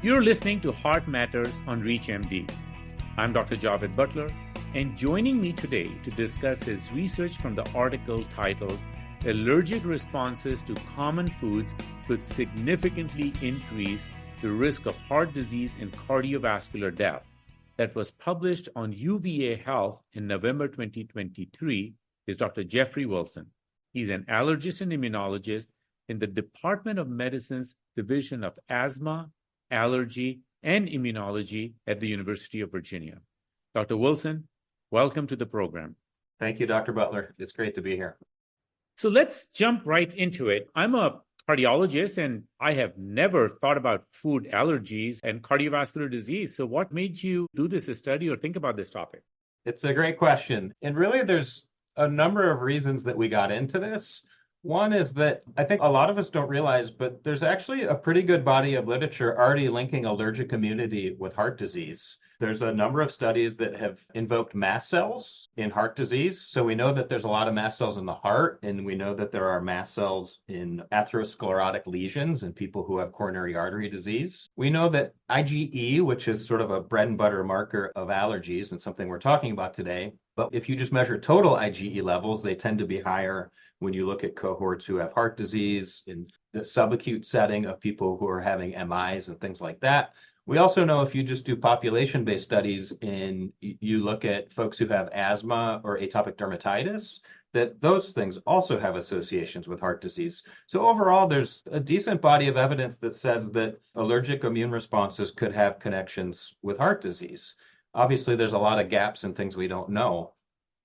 You're listening to Heart Matters on ReachMD. I'm Dr. Javed Butler, and joining me today to discuss his research from the article titled Allergic Responses to Common Foods Could Significantly Increase the Risk of Heart Disease and Cardiovascular Death, that was published on UVA Health in November 2023, is Dr. Jeffrey Wilson. He's an allergist and immunologist in the Department of Medicine's Division of Asthma, Allergy, and Immunology at the University of Virginia. Dr. Wilson, welcome to the program. Thank you, Dr. Butler. It's great to be here. So let's jump right into it. I'm a cardiologist, and I have never thought about food allergies and cardiovascular disease. So what made you do this study or think about this topic? It's a great question. And really, there's a number of reasons that we got into this. One is that I think a lot of us don't realize, but there's actually a pretty good body of literature already linking allergic immunity with heart disease. There's a number of studies that have invoked mast cells in heart disease. So we know that there's a lot of mast cells in the heart, and we know that there are mast cells in atherosclerotic lesions in people who have coronary artery disease. We know that IgE, which is sort of a bread and butter marker of allergies and something we're talking about today, but if you just measure total IgE levels, they tend to be higher when you look at cohorts who have heart disease in the subacute setting of people who are having MIs and things like that. We also know if you just do population-based studies and you look at folks who have asthma or atopic dermatitis, that those things also have associations with heart disease. So overall, there's a decent body of evidence that says that allergic immune responses could have connections with heart disease. Obviously, there's a lot of gaps and things we don't know.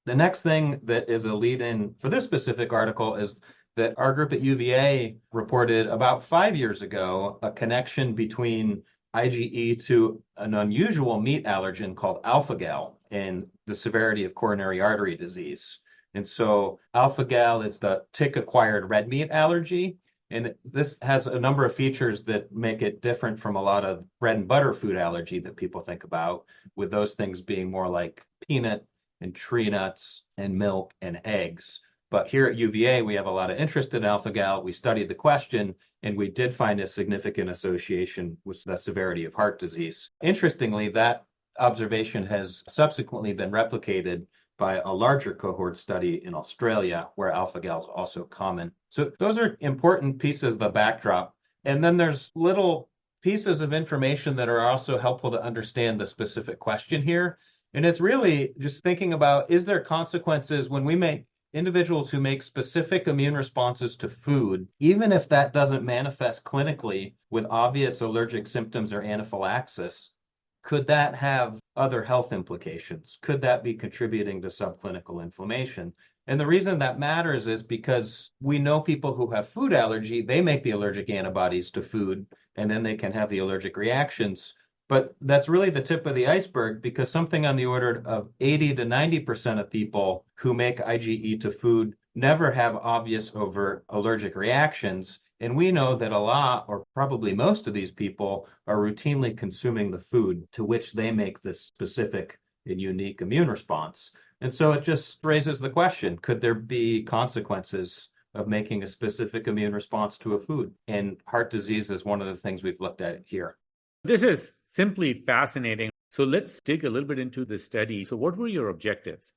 The next thing that is a lead-in for this specific article is that our group at UVA reported about 5 years ago a connection between IgE to an unusual meat allergen called alpha-gal and the severity of coronary artery disease. And so alpha-gal is the tick-acquired red meat allergy, and this has a number of features that make it different from a lot of bread and butter food allergy that people think about, with those things being more like peanut and tree nuts and milk and eggs. But here at UVA, we have a lot of interest in alpha-gal. We studied the question, and we did find a significant association with the severity of heart disease. Interestingly, that observation has subsequently been replicated by a larger cohort study in Australia, where alpha-gal is also common. So those are important pieces of the backdrop. And then there's little pieces of information that are also helpful to understand the specific question here. And it's really just thinking about, is there consequences when we make individuals who make specific immune responses to food, even if that doesn't manifest clinically with obvious allergic symptoms or anaphylaxis, could that have other health implications? Could that be contributing to subclinical inflammation? And the reason that matters is because we know people who have food allergy, they make the allergic antibodies to food, and then they can have the allergic reactions. But that's really the tip of the iceberg, because something on the order of 80 to 90% of people who make IgE to food never have obvious overt allergic reactions. And we know that a lot, or probably most of these people, are routinely consuming the food to which they make this specific and unique immune response. And so it just raises the question, could there be consequences of making a specific immune response to a food? And heart disease is one of the things we've looked at here. This is simply fascinating. So let's dig a little bit into the study. So what were your objectives?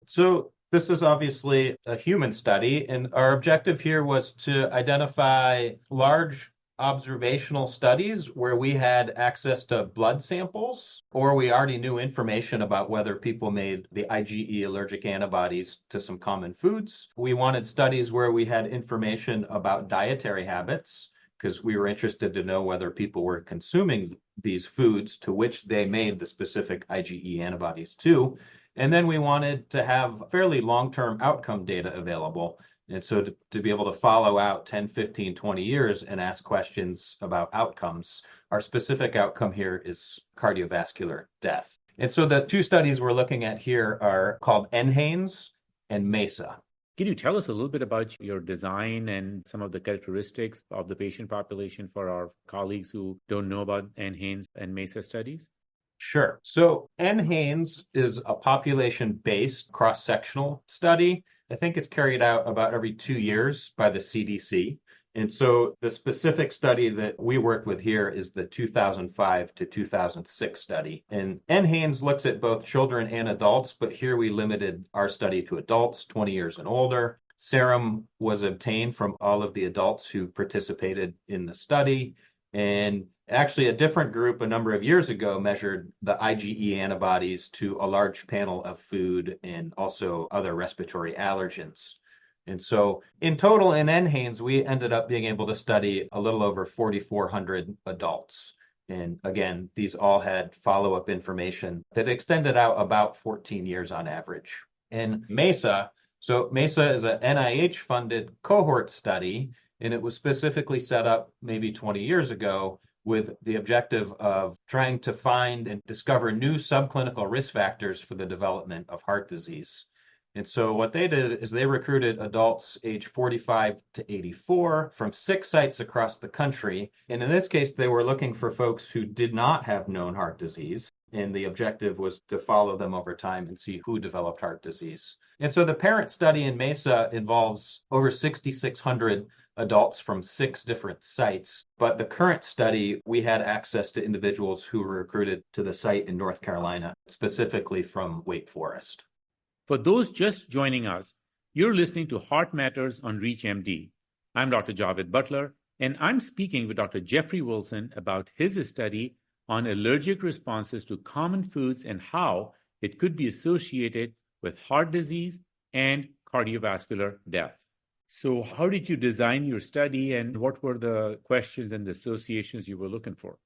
So this is obviously a human study, and our objective here was to identify large observational studies where we had access to blood samples, or we already knew information about whether people made the IgE allergic antibodies to some common foods. We wanted studies where we had information about dietary habits, because we were interested to know whether people were consuming these foods to which they made the specific IgE antibodies to. And then we wanted to have fairly long-term outcome data available. And so to be able to follow out 10, 15, 20 years and ask questions about outcomes, our specific outcome here is cardiovascular death. And so the two studies we're looking at here are called NHANES and MESA. Can you tell us a little bit about your design and some of the characteristics of the patient population for our colleagues who don't know about NHANES and MESA studies? Sure. So NHANES is a population-based cross-sectional study. I think it's carried out about every 2 years by the CDC. And so the specific study that we worked with here is the 2005 to 2006 study. And NHANES looks at both children and adults, but here we limited our study to adults 20 years and older. Serum was obtained from all of the adults who participated in the study. And actually, a different group a number of years ago measured the IgE antibodies to a large panel of food and also other respiratory allergens. And so in total in NHANES, we ended up being able to study a little over 4,400 adults. And again, these all had follow-up information that extended out about 14 years on average. And MESA, so MESA is an NIH-funded cohort study, and it was specifically set up maybe 20 years ago with the objective of trying to find and discover new subclinical risk factors for the development of heart disease. And so what they did is they recruited adults age 45 to 84 from 6 sites across the country. And in this case, they were looking for folks who did not have known heart disease. And the objective was to follow them over time and see who developed heart disease. And so the parent study in MESA involves over 6,600 adults from 6 different sites. But the current study, we had access to individuals who were recruited to the site in North Carolina, specifically from Wake Forest. For those just joining us, you're listening to Heart Matters on ReachMD. I'm Dr. Javed Butler, and I'm speaking with Dr. Jeffrey Wilson about his study on allergic responses to common foods and how it could be associated with heart disease and cardiovascular death. So how did you design your study, and what were the questions and the associations you were looking for?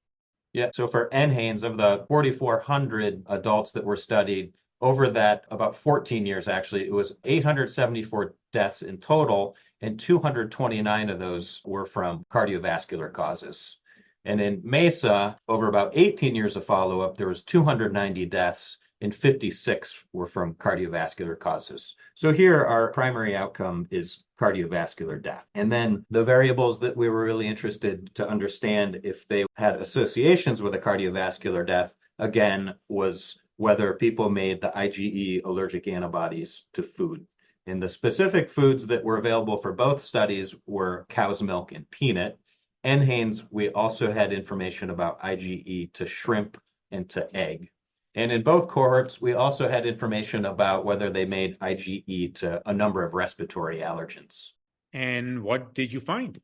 Yeah, so for NHANES, of the 4,400 adults that were studied, over that about 14 years, actually, it was 874 deaths in total, and 229 of those were from cardiovascular causes. And in MESA, over about 18 years of follow-up, there was 290 deaths, and 56 were from cardiovascular causes. So here, our primary outcome is cardiovascular death. And then the variables that we were really interested to understand if they had associations with a cardiovascular death, again, was whether people made the IgE allergic antibodies to food. And the specific foods that were available for both studies were cow's milk and peanut. NHANES, we also had information about IgE to shrimp and to egg. And in both cohorts, we also had information about whether they made IgE to a number of respiratory allergens. And what did you find?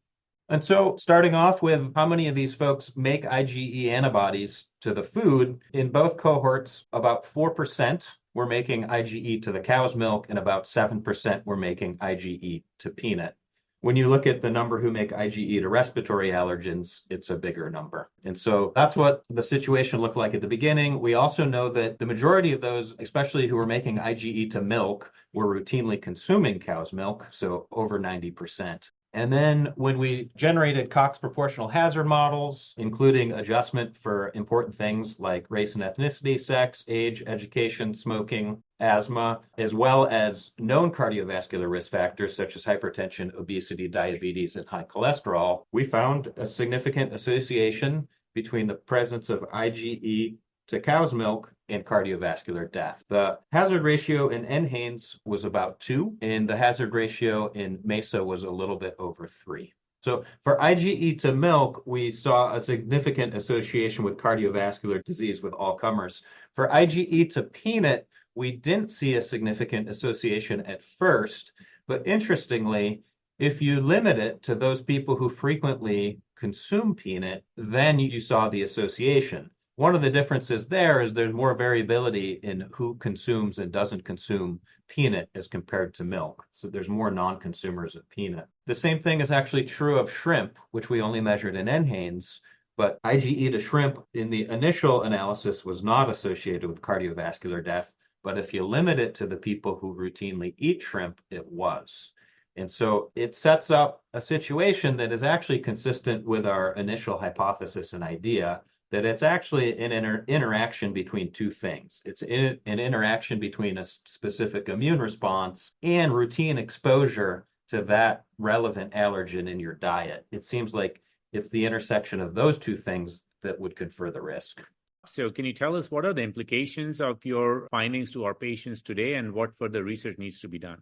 And so starting off with how many of these folks make IgE antibodies to the food, in both cohorts, about 4% were making IgE to the cow's milk and about 7% were making IgE to peanut. When you look at the number who make IgE to respiratory allergens, it's a bigger number. And so that's what the situation looked like at the beginning. We also know that the majority of those, especially who were making IgE to milk, were routinely consuming cow's milk, so over 90%. And then when we generated Cox proportional hazard models, including adjustment for important things like race and ethnicity, sex, age, education, smoking, asthma, as well as known cardiovascular risk factors such as hypertension, obesity, diabetes, and high cholesterol, we found a significant association between the presence of IgE to cow's milk and cardiovascular death. The hazard ratio in NHANES was about 2, and the hazard ratio in MESA was a little bit over 3. So for IgE to milk, we saw a significant association with cardiovascular disease with all comers. For IgE to peanut, we didn't see a significant association at first, but interestingly, if you limit it to those people who frequently consume peanut, then you saw the association. One of the differences there is there's more variability in who consumes and doesn't consume peanut as compared to milk. So there's more non-consumers of peanut. The same thing is actually true of shrimp, which we only measured in NHANES, but IgE to shrimp in the initial analysis was not associated with cardiovascular death. But if you limit it to the people who routinely eat shrimp, it was. And so it sets up a situation that is actually consistent with our initial hypothesis and idea that it's actually an interaction between two things. It's an interaction between a specific immune response and routine exposure to that relevant allergen in your diet. It seems like it's the intersection of those two things that would confer the risk. So can you tell us what are the implications of your findings to our patients today and what further research needs to be done?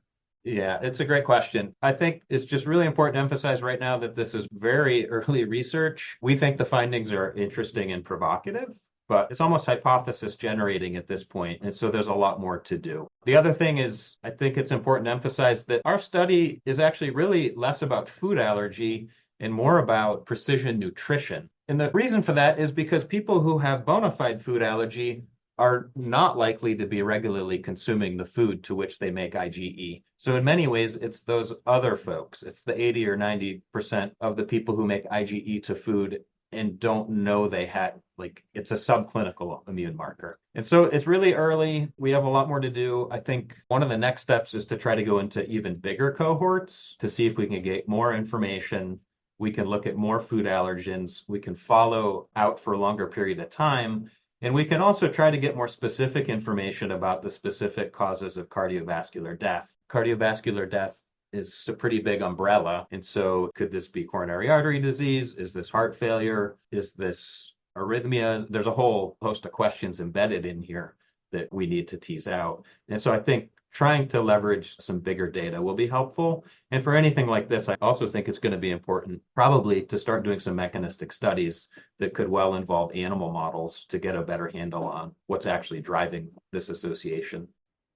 Yeah, it's a great question. I think it's just really important to emphasize right now that this is very early research. We think the findings are interesting and provocative, but it's almost hypothesis generating at this point. And so there's a lot more to do. The other thing is, I think it's important to emphasize that our study is actually really less about food allergy and more about precision nutrition. And the reason for that is because people who have bona fide food allergy are not likely to be regularly consuming the food to which they make IgE. So in many ways, it's those other folks. It's the 80 or 90% of the people who make IgE to food and don't know they had, like, it's a subclinical immune marker. And so it's really early. We have a lot more to do. I think one of the next steps is to try to go into even bigger cohorts to see if we can get more information. We can look at more food allergens. We can follow out for a longer period of time. And we can also try to get more specific information about the specific causes of cardiovascular death. Cardiovascular death is a pretty big umbrella. And so could this be coronary artery disease? Is this heart failure? Is this arrhythmia? There's a whole host of questions embedded in here that we need to tease out. And so I think trying to leverage some bigger data will be helpful. And for anything like this, I also think it's going to be important probably to start doing some mechanistic studies that could well involve animal models to get a better handle on what's actually driving this association.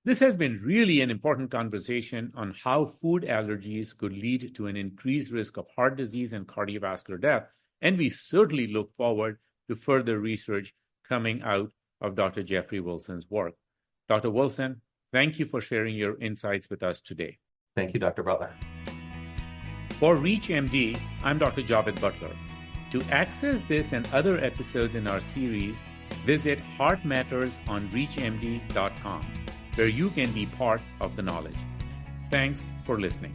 This has been really an important conversation on how food allergies could lead to an increased risk of heart disease and cardiovascular death. And we certainly look forward to further research coming out of Dr. Jeffrey Wilson's work. Dr. Wilson, thank you for sharing your insights with us today. Thank you, Dr. Butler. For ReachMD, I'm Dr. Javed Butler. To access this and other episodes in our series, visit HeartMattersOnReachMD.com, where you can be part of the knowledge. Thanks for listening.